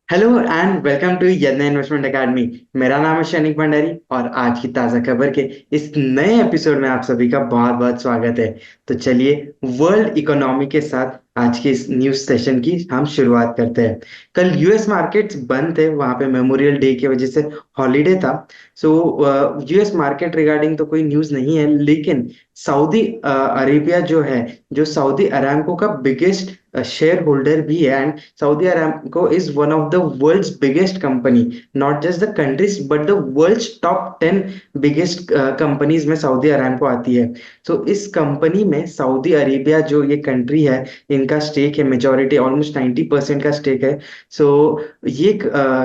Hello and welcome to Yanna investment academy. मेरा नाम है शनिक भंडारी और आज की ताजा खबर के इस नए एपिसोड में आप सभी का बहुत बहुत स्वागत है। तो चलिए वर्ल्ड इकोनॉमी के साथ आज के इस न्यूज सेशन की हम शुरुआत करते हैं। कल यूएस मार्केट्स बंद थे, वहां पे मेमोरियल डे की वजह से हॉलीडे था। सो यूएस मार्केट रिगार्डिंग तो कोई न्यूज नहीं है, लेकिन सऊदी अरेबिया जो है, जो सऊदी अरामको का बिगेस्ट शेयर होल्डर भी है, and Saudi Aramco is one of the world's biggest company, not just the countries but the world's top 10 biggest companies में सऊदी अरामको आती है। तो इस कंपनी में सऊदी अरेबिया जो ये कंट्री है, इनका स्टेक है, मेजोरिटी ऑलमोस्ट 90% का स्टेक है। सो ये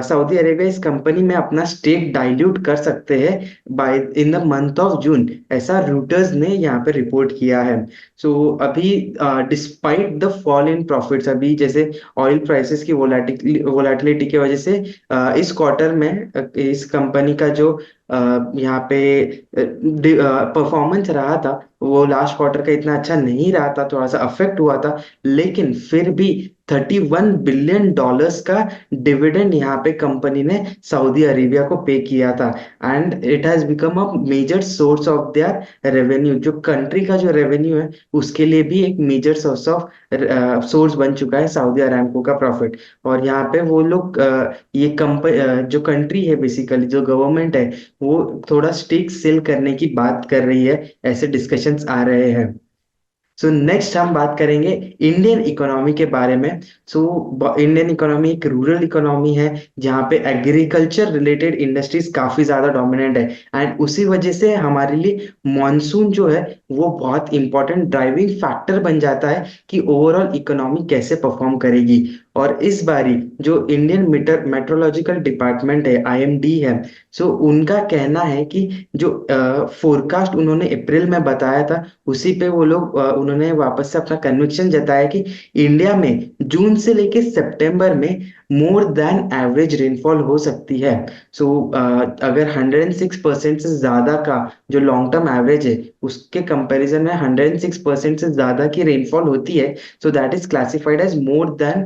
सऊदी अरेबिया इस कंपनी में अपना स्टेक डाइल्यूट कर सकते हैं by in the month of June, ऐसा रूटर्स ने यहाँ पे रिपोर्ट किया है। सो अभी despite the fall in profits, अभी जैसे ऑयल प्राइसेस की वोलेटिलिटी की वजह से इस क्वार्टर में इस कंपनी का जो यहाँ पे परफॉर्मेंस रहा था, वो लास्ट क्वार्टर का इतना अच्छा नहीं रहा था, थोड़ा सा अफेक्ट हुआ था। लेकिन फिर भी $31 बिलियन का डिविडेंड यहाँ पे कंपनी ने सऊदी अरेबिया को पे किया था, and it has become a major source of their revenue. जो कंट्री का जो रेवेन्यू है, उसके लिए भी एक मेजर सोर्स ऑफ सोर्स बन चुका है सऊदी अरामको का प्रॉफिट। और यहाँ पे वो लोग ये जो कंट्री है, बेसिकली जो गवर्नमेंट है, वो थोड़ा स्टेक सेल करने की बात कर रही है, ऐसे डिस्कशंस आ रहे हैं। सो नेक्स्ट हम बात करेंगे इंडियन इकोनॉमी के बारे में। सो इंडियन इकोनॉमी एक रूरल इकोनॉमी है, जहाँ पे एग्रीकल्चर रिलेटेड इंडस्ट्रीज काफी ज्यादा डोमिनेंट है, एंड उसी वजह से हमारे लिए मॉनसून जो है वो बहुत इंपॉर्टेंट ड्राइविंग फैक्टर बन जाता है कि ओवरऑल इकोनॉमी कैसे परफॉर्म करेगी। और इस बारी जो इंडियन मेट्रोलॉजिकल डिपार्टमेंट है, आईएमडी है, सो उनका कहना है कि जो फोरकास्ट उन्होंने अप्रैल में बताया था, उसी पे वो लोग उन्होंने वापस से अपना कन्विक्शन जताया कि इंडिया में जून से लेके सितंबर में मोर देन एवरेज रेनफॉल हो सकती है। सो अगर 106% से ज्यादा का जो लॉन्ग टर्म एवरेज है, उसके कंपैरिजन में 106% से ज्यादा की रेनफॉल होती है, so that is classified as more than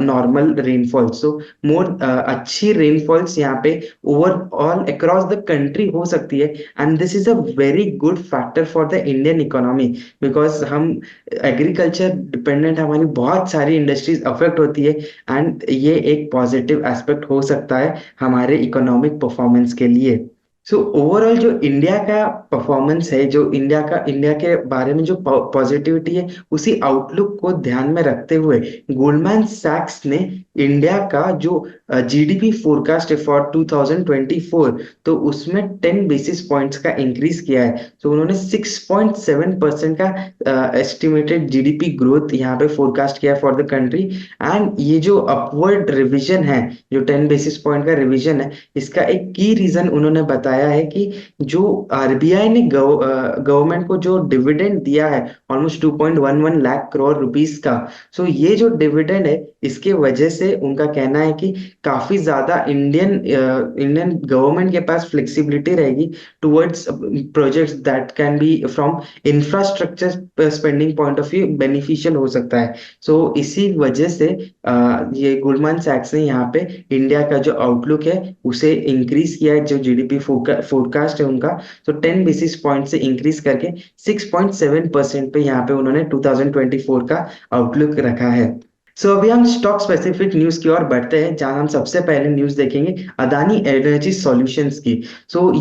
normal rainfall. So more अच्छी रेनफॉल्स यहाँ पे ओवरऑल अक्रॉस द कंट्री हो सकती है, and this is a very good factor for the Indian economy, because हम एग्रीकल्चर डिपेंडेंट, हमारी बहुत सारी इंडस्ट्रीज अफेक्ट होती है, एंड ये एक पॉजिटिव एस्पेक्ट हो सकता है हमारे इकोनॉमिक परफॉर्मेंस के लिए। सो ओवरऑल जो इंडिया का परफॉर्मेंस है, जो इंडिया के बारे में जो पॉजिटिविटी है, उसी आउटलुक को ध्यान में रखते हुए गोल्डमैन सैक्स ने इंडिया का जो जीडीपी फोरकास्ट है फॉर 2024, तो उसमें 10 बेसिस पॉइंट्स का इंक्रीज किया है। तो उन्होंने 6.7% का एस्टिमेटेड जीडीपी ग्रोथ यहाँ पे फोरकास्ट किया फॉर द कंट्री। एंड ये जो अपवर्ड रिवीजन है, जो 10 बेसिस पॉइंट का रिवीजन है, इसका एक की रीजन उन्होंने बताया है कि जो आरबीआई ने गवर्नमेंट को जो डिविडेंड दिया है ऑलमोस्ट 2.11 लाख करोड़ रुपीस का, सो ये जो डिविडेंड है, इसके वजह से उनका कहना है कि काफी ज्यादा इंडियन गवर्नमेंट के पास फ्लेक्सिबिलिटी रहेगी towards projects that can be from infrastructure spending point of view beneficial हो सकता है। सो इसी वजह से ये गोल्डमैन सैक्स ने यहाँ पे इंडिया का जो आउटलुक है उसे इंक्रीज किया है, जो जीडीपी फोरकास्ट है उनका, तो 10 बेसिस पॉइंट से इंक्रीज करके 6.7% पे यहाँ पे उन्होंने 2024 का आउटलुक रखा है। अभी हम स्टॉक स्पेसिफिक न्यूज की ओर बढ़ते हैं, जहां हम सबसे पहले न्यूज देखेंगे अदानी एनर्जी सॉल्यूशंस की।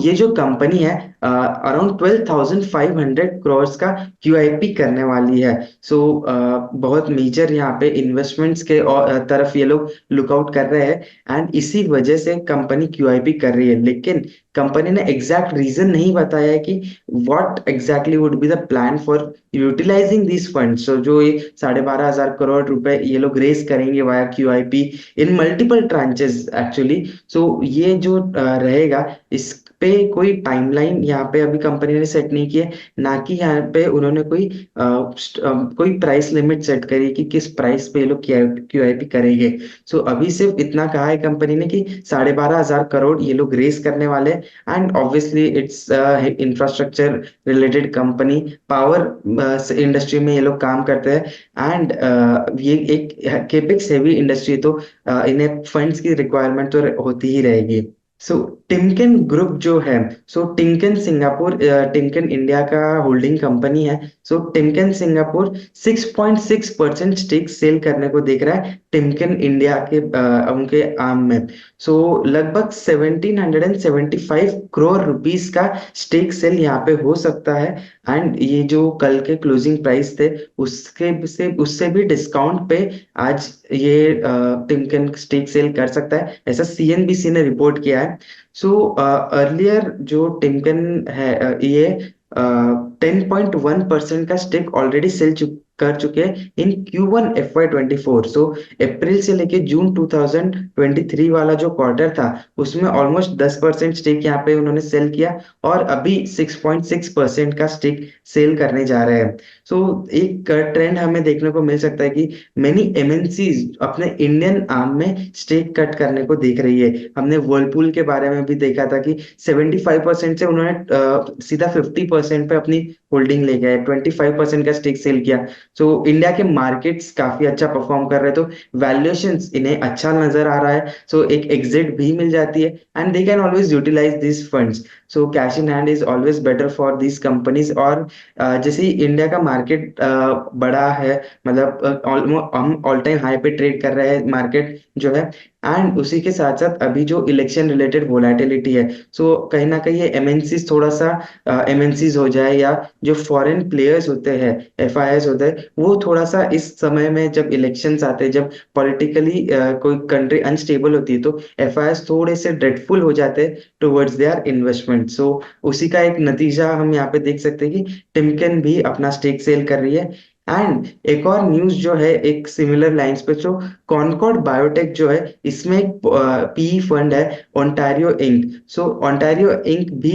ये जो कंपनी है, अराउंड 12,500 करोड़ का क्यूआईपी करने वाली है। बहुत मेजर यहाँ पे इन्वेस्टमेंट्स के तरफ ये लोग लुकआउट कर रहे हैं, एंड इसी वजह से कंपनी क्यूआईपी कर रही है। लेकिन कंपनी ने एग्जैक्ट रीजन नहीं बताया है कि what exactly would be the plan for utilising this fund. जो ये 12,500 करोड़ रुपए ये लोग रेस करेंगे via QIP in multiple tranches actually. ये जो रहेगा, इस पे कोई टाइमलाइन यहाँ पे अभी कंपनी ने सेट नहीं की है, ना कि यहाँ पे उन्होंने कोई प्राइस लिमिट सेट करी कि किस प्राइस पे ये लोग क्यूआईपी करेंगे। सो अभी सिर्फ इतना कहा है कंपनी ने कि 12,500 करोड़ ये लोग रेस करने वाले, and obviously it's infrastructure related company, power industry में ये लोग काम करते हैं, एंड ये एक केपेक्स हेवी इंडस्ट्री, तो इन्हें फंड्स की रिक्वायरमेंट तो होती ही रहेगी। सो टिमकेन ग्रुप जो है, सो टिमकेन सिंगापुर, टिमकेन इंडिया का होल्डिंग कंपनी है। सो टिमकेन सिंगापुर 6.6% स्टेक सेल करने को देख रहा है टिमकेन इंडिया के उनके आर्म में। सो लगभग 1775 करोड़ रुपीस का स्टेक सेल यहाँ पे हो सकता है, एंड ये जो कल के क्लोजिंग प्राइस थे उससे भी डिस्काउंट पे आज ये टिमकेन स्टेक सेल कर सकता है, ऐसा सीएनबीसी ने रिपोर्ट किया है। सो अर्लियर जो टिमकेन है, ये 10.1% का स्टेक ऑलरेडी कर चुके हैं इन Q1 FY24। सो अप्रैल से लेके जून 2023 वाला जो क्वार्टर था उसमें ऑलमोस्ट 10% स्टेक यहाँ पे उन्होंने सेल किया, और अभी 6.6% का स्टेक सेल करने जा रहे हैं। सो एक ट्रेंड हमें देखने को मिल सकता है कि मेनी एमएनसीज अपने इंडियन आर्म में स्टेक कट करने को देख रही है। हमने वर्लपूल के बारे में भी देखा था कि 75% से उन्होंने सीधा 50% पे अपनी होल्डिंग ले गए, 25% का स्टेक सेल किया। सो इंडिया के मार्केट्स काफी अच्छा परफॉर्म कर रहे, तो वैल्यूएशंस इन्हें अच्छा नजर आ रहा है। सो एक एग्जिट भी मिल जाती है, and they can always utilise this funds. So cash in hand is always better for this companies. और जैसे ही इंडिया का मार्केट बड़ा है, मतलब हम ऑल टाइम हाई पे ट्रेड कर रहे हैं मार्केट जो है, एंड उसी के साथ साथ अभी जो इलेक्शन रिलेटेड वोलेटिलिटी है, सो कहीं ना कहीं ये एमएनसीज थोड़ा सा एमएनसीज हो जाए, या जो फॉरेन प्लेयर्स होते हैं, एफआईआईस होते हैं, वो थोड़ा सा इस समय में जब इलेक्शंस आते हैं, जब पॉलिटिकली कोई कंट्री अनस्टेबल होती है, तो एफआईआईस थोड़े से ड्रेडफुल हो जाते हैं टुवर्ड्स देयर इन्वेस्टमेंट। सो उसी का एक नतीजा हम यहाँ पे देख सकते हैं कि टिमकेन भी अपना स्टेक सेल कर रही है। एंड एक और न्यूज जो है एक सिमिलर लाइंस पे, जो कॉनकॉर्ड बायोटेक जो है, इसमें एक पीई फंड है, ओंटारियो इंक। सो ओंटारियो इंक भी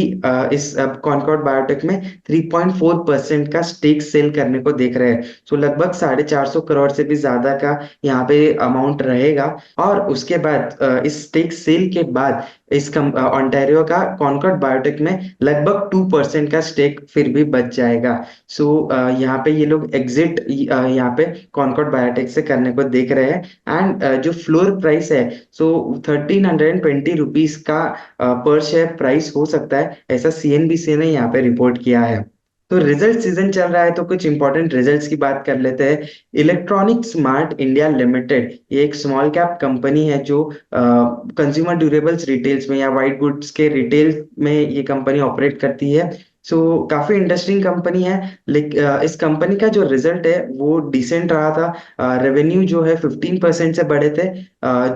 इस कॉनकॉर्ड बायोटेक में 3.4% का स्टेक सेल करने को देख रहे हैं। सो लगभग 450 करोड़ से भी ज्यादा का यहाँ पे अमाउंट रहेगा, और उसके बाद इस स्टेक सेल के बाद इस ओंटारियो का कॉनकॉर्ड बायोटेक में लगभग 2% का स्टेक फिर भी बच जाएगा। सो यहाँ पे ये लोग एग्जिट यहाँ पे कॉनकॉर्ड बायोटेक से करने को देख रहे हैं, एंड जो फ्लोर प्राइस है, सो 1320 रुपीज का पर शेयर प्राइस हो सकता है, ऐसा सीएनबीसी ने यहाँ पे रिपोर्ट किया है। तो रिजल्ट सीजन चल रहा है, तो कुछ इंपॉर्टेंट रिजल्ट्स की बात कर लेते हैं। इलेक्ट्रॉनिक स्मार्ट इंडिया लिमिटेड, ये एक स्मॉल कैप कंपनी है जो कंज्यूमर ड्यूरेबल्स रिटेल्स में या वाइट गुड्स के रिटेल में ये कंपनी ऑपरेट करती है। सो काफी इंटरेस्टिंग कंपनी है, लेकिन इस कंपनी का जो रिजल्ट है वो डिसेंट रहा था। रेवेन्यू जो है 15% से बढ़े थे।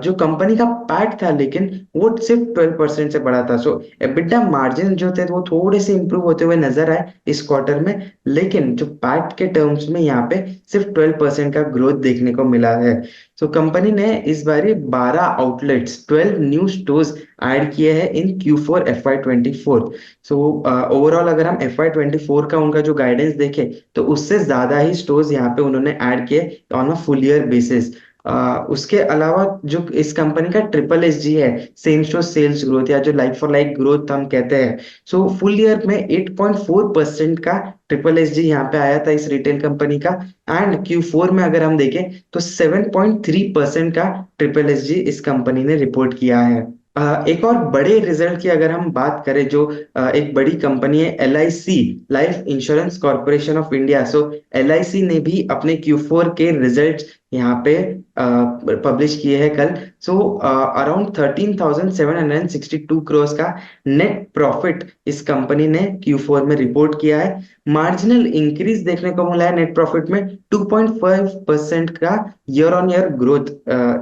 जो कंपनी का पैट था, लेकिन वो सिर्फ 12% से बढ़ा था। सो एबिटा मार्जिन जो थे वो थोड़े से इंप्रूव होते हुए नजर आए इस क्वार्टर में, लेकिन जो पैट के टर्म्स में यहाँ पे सिर्फ 12% का ग्रोथ देखने को मिला है। सो कंपनी ने इस बारी 12 आउटलेट्स, 12 न्यू स्टोर्स ऐड किए हैं इन Q4 FY24। सो ओवरऑल अगर हम FY24 का उनका जो गाइडेंस देखें, तो उससे ज्यादा ही स्टोर्स यहाँ पे उन्होंने ऐड किए on a full year basis. उसके अलावा जो इस कंपनी का ट्रिपल एस जी है, सेम स्टोर सेल्स ग्रोथ, या जो लाइक फॉर लाइक ग्रोथ हम कहते हैं, सो फुल ईयर में 8.4% का ट्रिपल एस जी यहाँ पे आया था इस रिटेल कंपनी का। एंड Q4 में अगर हम देखें तो 7.3% का ट्रिपल एस जी इस कंपनी ने रिपोर्ट किया है। एक और बड़े रिजल्ट की अगर हम बात करें, जो एक बड़ी कंपनी है LIC, life insurance corporation of India. So LIC ने भी अपने Q4 के रिजल्ट यहाँ पे पब्लिश किए हैं कल। सो अराउंड 13,762 करोड़ का नेट प्रॉफिट इस कंपनी ने Q4 में रिपोर्ट किया है। मार्जिनल इंक्रीज देखने को मिला है नेट प्रॉफिट में, 2.5% का year on year growth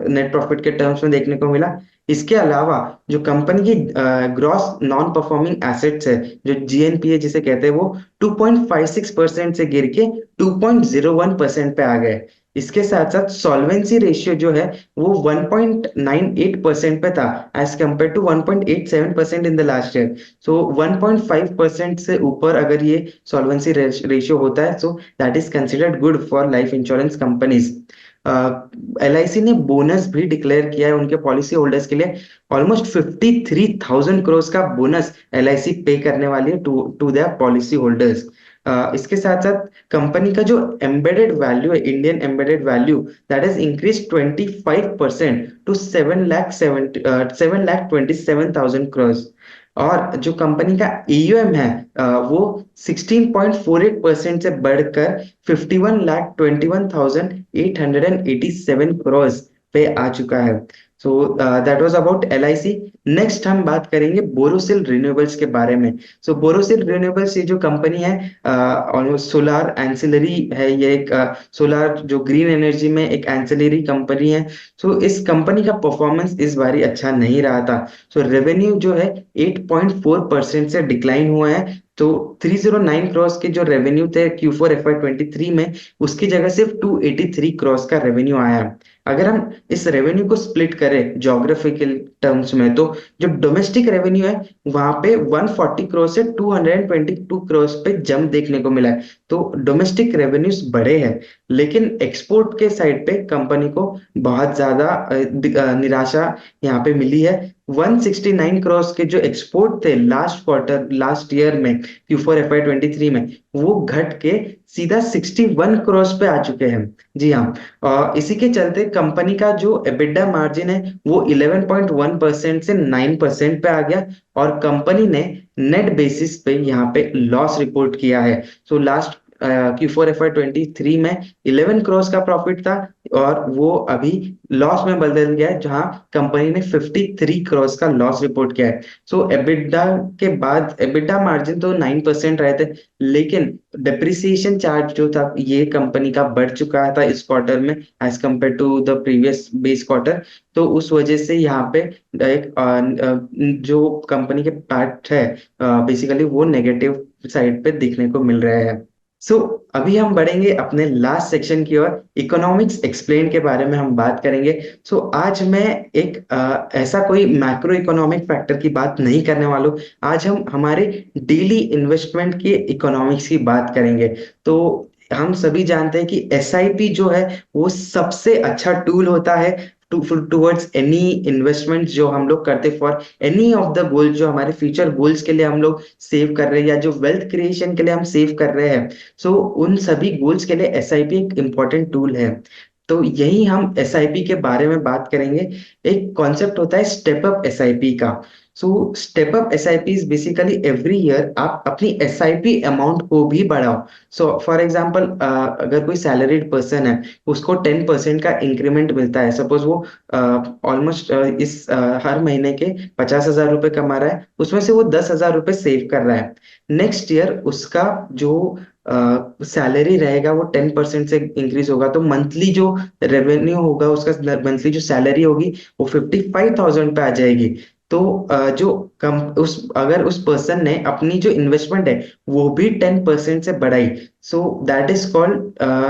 net profit के टर्म्स में देखने को मिला। इसके अलावा जो कंपनी की ग्रॉस नॉन परफॉर्मिंग एसेट्स है, जो GNPA जिसे कहते हैं, वो 2.56% से गिर के 2.01% पे आ गए। इसके साथ साथ सॉल्वेंसी रेशियो जो है वो 1.98% पे था, as compare to 1.87% in the last year. So 1.5% से ऊपर अगर ये सॉल्वेंसी रेशियो होता है, so that is considered good for life insurance companies. LIC ने बोनस भी डिक्लेयर किया है उनके पॉलिसी होल्डर्स के लिए। ऑलमोस्ट 53,000 करोड़ का बोनस LIC पे करने वाली है to to their policy holders. इसके साथ साथ कंपनी का जो एम्बेडेड वैल्यू है, Indian embedded value, that is increase 25% to 7,27,000 crore. और जो कंपनी का AUM है वो 16.48% से बढ़कर 51,21,887 करोड़ पे आ चुका है। So that was about LIC। Next हम बात करेंगे बोरोसिल रिन्यूएबल्स के बारे में। सो बोरोसिल रिन्यूएबल्स ये जो कंपनी है, ऑलमोस्ट सोलार एंसिलरी है, ये एक सोलार जो ग्रीन एनर्जी में एक एंसिलरी कंपनी है। सो इस कंपनी का परफॉर्मेंस इस बारी अच्छा नहीं रहा था। सो रेवेन्यू जो है 8.4% से डिक्लाइन हुआ है। तो 309 करोड़ के जो रेवेन्यू थे Q4 FY23 में, उसकी जगह सिर्फ 283 करोड़ का रेवेन्यू आया। अगर हम इस रेवेन्यू को स्प्लिट करें ज्योग्राफिकल टर्म्स में, तो जो डोमेस्टिक रेवेन्यू है वहां पे 140 करोड़ से 222 करोड़ पे जंप देखने को मिला है। तो डोमेस्टिक रेवेन्यूज बढ़े हैं, लेकिन एक्सपोर्ट के साइड पे कंपनी को बहुत ज्यादा निराशा यहाँ पे मिली है। 169 करोड़ के जो एक्सपोर्ट थे लास्ट क्वार्टर लास्ट ईयर में Q4 FY23 में, वो घट के सीधा 61 करोड़ पे आ चुके हैं। जी हाँ। इसी के चलते कंपनी का जो एबिडा मार्जिन है वो 11.1% से 9% पे आ गया, और कंपनी ने नेट बेसिस पे यहाँ पे लॉस रिपोर्ट किया है। सो लास्ट Q4 FY23 में 11 करोड़ का प्रॉफिट था, और वो अभी लॉस में बदल गया है, जहां कंपनी ने 53 करोड़ का लॉस रिपोर्ट किया है। सो एबिडा के बाद एबिडा मार्जिन तो 9% रहे थे, लेकिन डेप्रिसिएशन चार्ज जो था ये कंपनी का बढ़ चुका था इस क्वार्टर में as compare to the previous base quarter. तो उस वजह से यहाँ पे एक जो कंपनी के पैट है बेसिकली वो नेगेटिव साइड पे देखने को मिल रहा है। सो अभी हम बढ़ेंगे अपने लास्ट सेक्शन की ओर, इकोनॉमिक्स एक्सप्लेन के बारे में हम बात करेंगे। सो आज मैं एक ऐसा कोई मैक्रो इकोनॉमिक फैक्टर की बात नहीं करने वाला हूँ। आज हम हमारे डेली इन्वेस्टमेंट की इकोनॉमिक्स की बात करेंगे। तो हम सभी जानते हैं कि SIP जो है वो सबसे अच्छा टूल होता है टूवर्ड्स एनी इन्वेस्टमेंट जो हम लोग करते for any of the goal, जो हमारे फ्यूचर गोल्स के लिए हम लोग सेव कर रहे हैं या जो वेल्थ क्रिएशन के लिए हम सेव कर रहे हैं। सो उन सभी गोल्स के लिए SIP एक इम्पॉर्टेंट टूल है। तो यही हम SIP के बारे में बात करेंगे। एक कॉन्सेप्ट होता है स्टेप अप SIP का। So step up SIP is basically every year आप अपनी SIP अमाउंट को भी बढ़ाओ। सो फॉर एग्जांपल अगर कोई सैलरीड पर्सन है, उसको 10% का इंक्रीमेंट मिलता है। सपोज वो ऑलमोस्ट हर महीने के 50,000 रुपए कमा रहा है, उसमें से वो 10,000 रुपए सेव कर रहा है। नेक्स्ट ईयर उसका जो सैलरी रहेगा वो 10% से इंक्रीज होगा, तो मंथली जो रेवेन्यू होगा, उसका मंथली जो सैलरी होगी वो 55,000 पे आ जाएगी। तो जो कम उस अगर उस पर्सन ने अपनी जो इन्वेस्टमेंट है वो भी 10% से बढ़ाई, सो that is called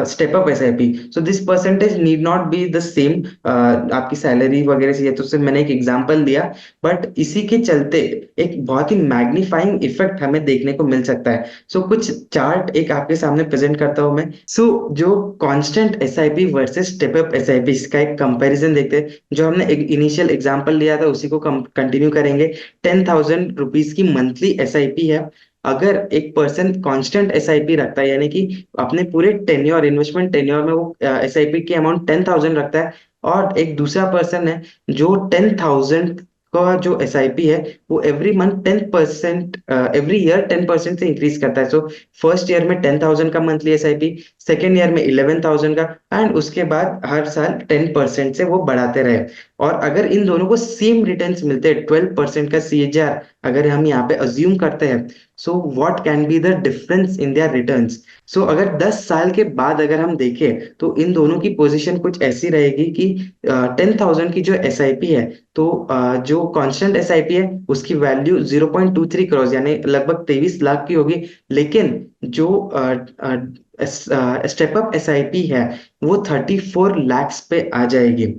step up SIP। So this percentage need not be the same आपकी सैलरी वगैरह से, तो सिर्फ मैंने एक एग्जांपल दिया, बट इसी के चलते एक बहुत ही मैग्नीफाइंग इफेक्ट हमें देखने को मिल सकता है। सो कुछ चार्ट एक आपके सामने प्रेजेंट करता हूं मैं। सो जो constant SIP versus step up SIP, इसका एक कंपैरिजन देखते हैं। जो हमने एक इनिशियल एग्जांपल लिया था उसी को कंटिन्यू करेंगे। 10,000 रुपीज की मंथली SIP है। अगर एक पर्सन कांस्टेंट SIP रखता है, यानी कि अपने पूरे टेन्योर इन्वेस्टमेंट टेन्योर में वो SIP की अमाउंट 10,000 रखता है, और एक दूसरा पर्सन है जो 10,000 का जो SIP है वो एवरी मंथ 10% एवरी ईयर 10% से इंक्रीज करता है। सो फर्स्ट ईयर में 10,000 का मंथली SIP, सेकेंड ईयर में 11,000 का, एंड उसके बाद हर साल 10% से वो बढ़ाते रहे। और अगर इन दोनों को सेम रिटर्न्स मिलते हैं, 12% का CAGR अगर हम यहाँ पे अज्यूम करते हैं, so what can be the difference in their returns. So अगर 10 साल के बाद अगर हम देखें तो इन दोनों की पोजीशन कुछ ऐसी रहेगी कि 10,000 की जो एसआईपी है, तो जो कांस्टेंट एसआईपी है उसकी वैल्यू 0.23 करोड़ यानी लगभग 23 लाख की होगी। लेकिन जो स्टेप अप एसआईपी है वो 34 लैक्स पे आ जाएगी।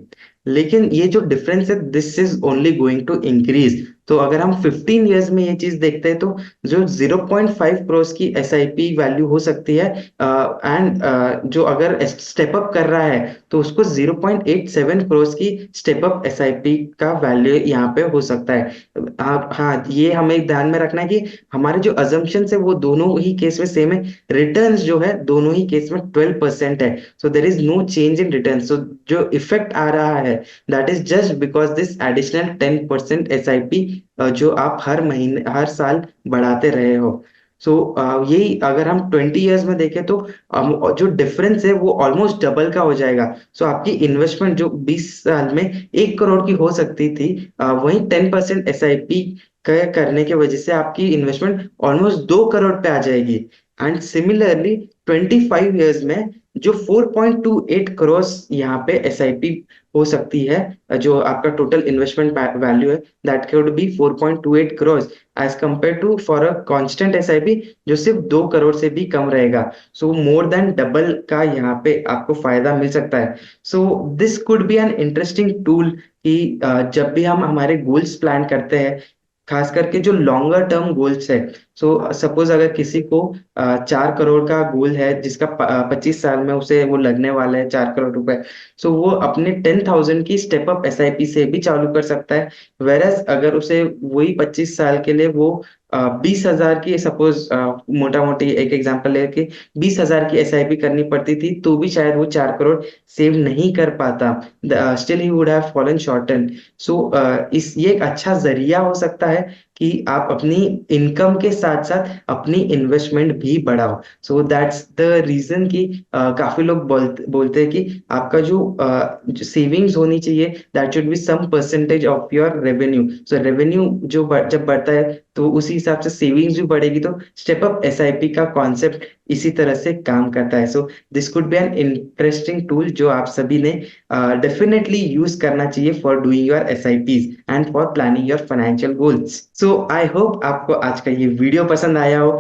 लेकिन ये जो डिफरेंस है this is only going to increase. तो अगर हम 15 ईयर्स में ये चीज देखते हैं तो जो 0.5 करोड़ की एसआईपी वैल्यू हो सकती है, एंड जो अगर स्टेप अप कर रहा है तो उसको 0.87 करोड़ की स्टेप अप एसआईपी का वैल्यू यहाँ पे हो सकता है। हाँ हाँ, ये हमें ध्यान में रखना है कि हमारे जो अजम्पशन है वो दोनों ही केस में सेम है। रिटर्न्स जो है दोनों ही केस में 12% है। So there is no change in return. So जो इफेक्ट आ रहा है that is just because this additional 10% SIP जो आप हर महीने हर साल बढ़ाते रहे हो। सो यही अगर हम 20 ईयर्स में देखें तो जो डिफरेंस है वो ऑलमोस्ट डबल का हो जाएगा। सो आपकी इन्वेस्टमेंट जो 20 साल में 1 करोड़ की हो सकती थी, वही 10% एसआईपी करने की वजह से आपकी इन्वेस्टमेंट ऑलमोस्ट 2 करोड़ पे आ जाएगी। एंड सिमिलरली 25 ईयर्स में जो 4.28 करोड़ यहाँ पे एसआईपी हो सकती है, जो आपका टोटल इन्वेस्टमेंट वैल्यू है that could be 4.28 crore as compare to for a constant SIP जो सिर्फ 2 करोड़ से भी कम रहेगा। सो मोर देन डबल का यहाँ पे आपको फायदा मिल सकता है। So this could be an interesting tool कि जब भी हम हमारे गोल्स प्लान करते हैं, खास करके जो लॉन्गर टर्म गोल्स है। सो सपोज अगर किसी को 4 करोड़ का गोल है जिसका 25 साल में उसे वो लगने वाला है 4 करोड़ रुपए। सो वो अपने 10,000 की स्टेप अप एसआईपी से भी चालू कर सकता है। वेरस अगर उसे वही 25 साल के लिए वो 20,000 की सपोज मोटा मोटी एक एग्जांपल है कि 20,000 की एसआईपी करनी पड़ती थी तो भी शायद वो 4 करोड़ सेव नहीं कर पाता। Still he would have fallen shorten. So इस ये एक अच्छा जरिया हो सकता है कि आप अपनी इनकम के साथ साथ अपनी इन्वेस्टमेंट भी बढ़ाओ। सो दैट्स द रीजन कि काफी लोग बोलते हैं कि आपका जो सेविंग्स होनी चाहिए that should be some percentage of your revenue. So revenue जो जब बढ़ता है तो उसी हिसाब से सेविंग्स भी बढ़ेगी। तो स्टेप अप एसआईपी का कॉन्सेप्ट इसी तरह से काम करता है। So this could be an interesting tool जो आप सभी ने डेफिनेटली यूज करना चाहिए for doing your SIPs and for planning your financial goals. So I hope आपको आज का ये वीडियो पसंद आया हो।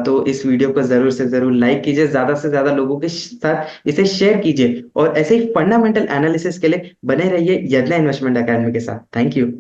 तो इस वीडियो को जरूर से जरूर लाइक कीजिए, ज्यादा से ज्यादा लोगों के साथ इसे शेयर कीजिए और ऐसे ही फंडामेंटल एनालिसिस के लिए बने रहिए यदना इन्वेस्टमेंट अकेडमी के साथ। Thank you.